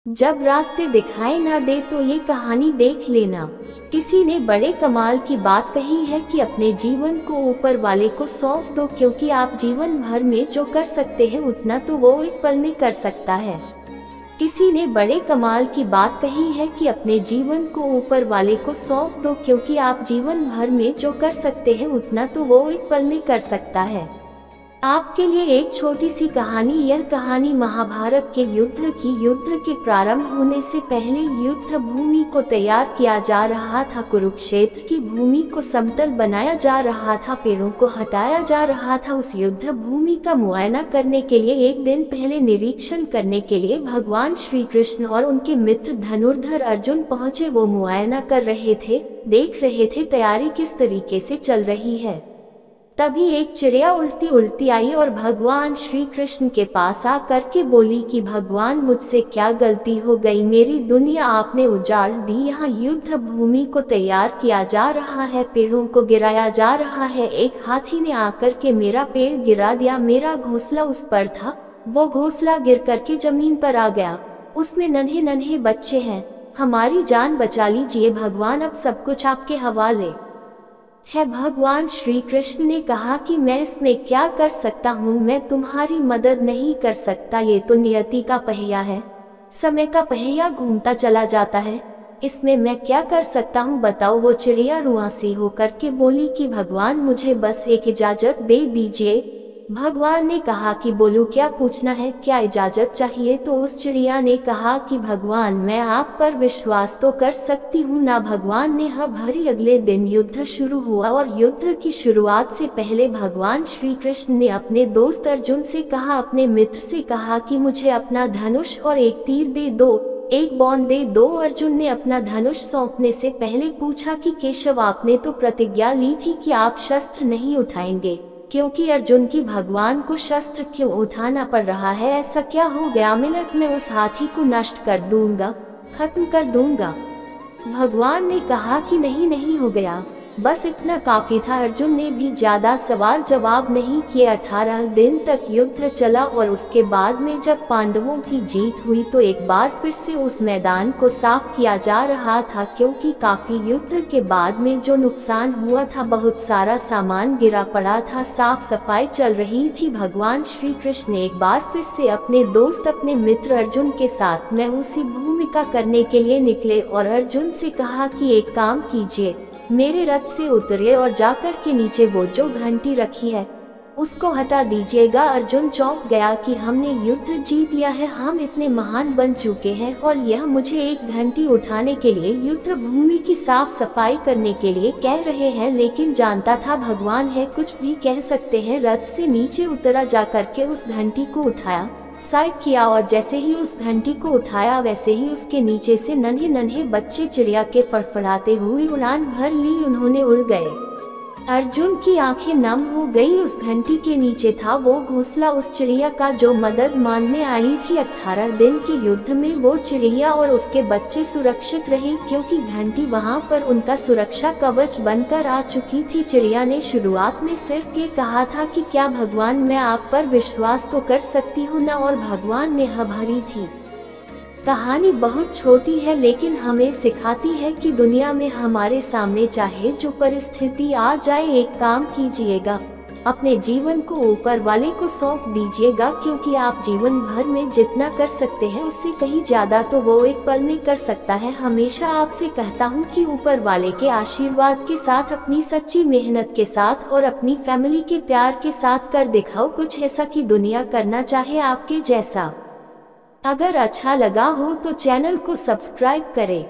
जब रास्ते दिखाई ना दे तो ये कहानी देख लेना। किसी ने बड़े कमाल की बात कही है कि अपने जीवन को ऊपर वाले को सौंप दो, क्योंकि आप जीवन भर में जो कर सकते हैं उतना तो वो एक पल में कर सकता है। किसी ने बड़े कमाल की बात कही है कि अपने जीवन को ऊपर वाले को सौंप दो, क्योंकि आप जीवन भर में जो कर सकते हैं उतना तो वो एक पल में कर सकता है। आपके लिए एक छोटी सी कहानी। यह कहानी महाभारत के युद्ध की। युद्ध के प्रारंभ होने से पहले युद्ध भूमि को तैयार किया जा रहा था। कुरुक्षेत्र की भूमि को समतल बनाया जा रहा था, पेड़ों को हटाया जा रहा था। उस युद्ध भूमि का मुआयना करने के लिए एक दिन पहले निरीक्षण करने के लिए भगवान श्री कृष्ण और उनके मित्र धनुर्धर अर्जुन पहुँचे। वो मुआयना कर रहे थे, देख रहे थे तैयारी किस तरीके से चल रही है। तभी एक चिड़िया उड़ती उड़ती आई और भगवान श्री कृष्ण के पास आकर के बोली कि भगवान, मुझसे क्या गलती हो गई, मेरी दुनिया आपने उजाड़ दी। यहाँ युद्ध भूमि को तैयार किया जा रहा है, पेड़ों को गिराया जा रहा है, एक हाथी ने आकर के मेरा पेड़ गिरा दिया। मेरा घोंसला उस पर था, वो घोंसला गिर करके जमीन पर आ गया, उसमें नन्हे नन्हे बच्चे हैं, हमारी जान बचा लीजिए भगवान, अब सब कुछ आपके हवाले है। भगवान श्री कृष्ण ने कहा कि मैं इसमें क्या कर सकता हूँ, मैं तुम्हारी मदद नहीं कर सकता, ये तो नियति का पहिया है, समय का पहिया घूमता चला जाता है, इसमें मैं क्या कर सकता हूँ बताओ। वो चिड़िया रुआसी होकर के बोली कि भगवान, मुझे बस एक इजाजत दे दीजिए। भगवान ने कहा कि बोलो क्या पूछना है, क्या इजाजत चाहिए। तो उस चिड़िया ने कहा कि भगवान, मैं आप पर विश्वास तो कर सकती हूँ ना। भगवान ने भरी अगले दिन युद्ध शुरू हुआ और युद्ध की शुरुआत से पहले भगवान श्री कृष्ण ने अपने दोस्त अर्जुन से कहा, अपने मित्र से कहा कि मुझे अपना धनुष और एक तीर दे दो, एक बाण दे दो। अर्जुन ने अपना धनुष सौंपने से पहले पूछा कि केशव, आपने तो प्रतिज्ञा ली थी कि आप शस्त्र नहीं उठाएंगे, क्योंकि अर्जुन की भगवान को शस्त्र क्यों उठाना पड़ रहा है, ऐसा क्या हो गया, मिनट में उस हाथी को नष्ट कर दूंगा, खत्म कर दूंगा। भगवान ने कहा कि नहीं नहीं हो गया, बस इतना काफी था। अर्जुन ने भी ज्यादा सवाल जवाब नहीं किए। 18 दिन तक युद्ध चला और उसके बाद में जब पांडवों की जीत हुई तो एक बार फिर से उस मैदान को साफ किया जा रहा था, क्योंकि काफी युद्ध के बाद में जो नुकसान हुआ था, बहुत सारा सामान गिरा पड़ा था, साफ सफाई चल रही थी। भगवान श्री कृष्ण एक बार फिर से अपने दोस्त, अपने मित्र अर्जुन के साथ में उसी भूमिका करने के लिए निकले और अर्जुन से कहा कि एक काम कीजिए, मेरे रथ से उतरिए और जाकर के नीचे वो जो घंटी रखी है उसको हटा दीजिएगा। अर्जुन चौंक गया कि हमने युद्ध जीत लिया है, हम इतने महान बन चुके हैं और यह मुझे एक घंटी उठाने के लिए, युद्ध भूमि की साफ सफाई करने के लिए कह रहे हैं। लेकिन जानता था भगवान है, कुछ भी कह सकते हैं। रथ से नीचे उतरा, जाकर के उस घंटी को उठाया, साइड किया और जैसे ही उस घंटी को उठाया वैसे ही उसके नीचे से नन्हे नन्हे बच्चे चिड़िया के फड़फड़ाते हुए उड़ान भर ली, उन्होंने उड़ गए। अर्जुन की आंखें नम हो गई। उस घंटी के नीचे था वो घोंसला उस चिड़िया का जो मदद मांगने आई थी। 18 दिन के युद्ध में वो चिड़िया और उसके बच्चे सुरक्षित रहे, क्योंकि घंटी वहां पर उनका सुरक्षा कवच बनकर आ चुकी थी। चिड़िया ने शुरुआत में सिर्फ ये कहा था कि क्या भगवान, मैं आप पर विश्वास तो कर सकती हूँ ना, और भगवान ने भरी थी। कहानी बहुत छोटी है लेकिन हमें सिखाती है कि दुनिया में हमारे सामने चाहे जो परिस्थिति आ जाए, एक काम कीजिएगा, अपने जीवन को ऊपर वाले को सौंप दीजिएगा, क्योंकि आप जीवन भर में जितना कर सकते हैं उससे कहीं ज्यादा तो वो एक पल में कर सकता है। हमेशा आपसे कहता हूँ कि ऊपर वाले के आशीर्वाद के साथ, अपनी सच्ची मेहनत के साथ और अपनी फैमिली के प्यार के साथ कर दिखाओ कुछ ऐसा कि दुनिया करना चाहे आपके जैसा। अगर अच्छा लगा हो तो चैनल को सब्सक्राइब करें।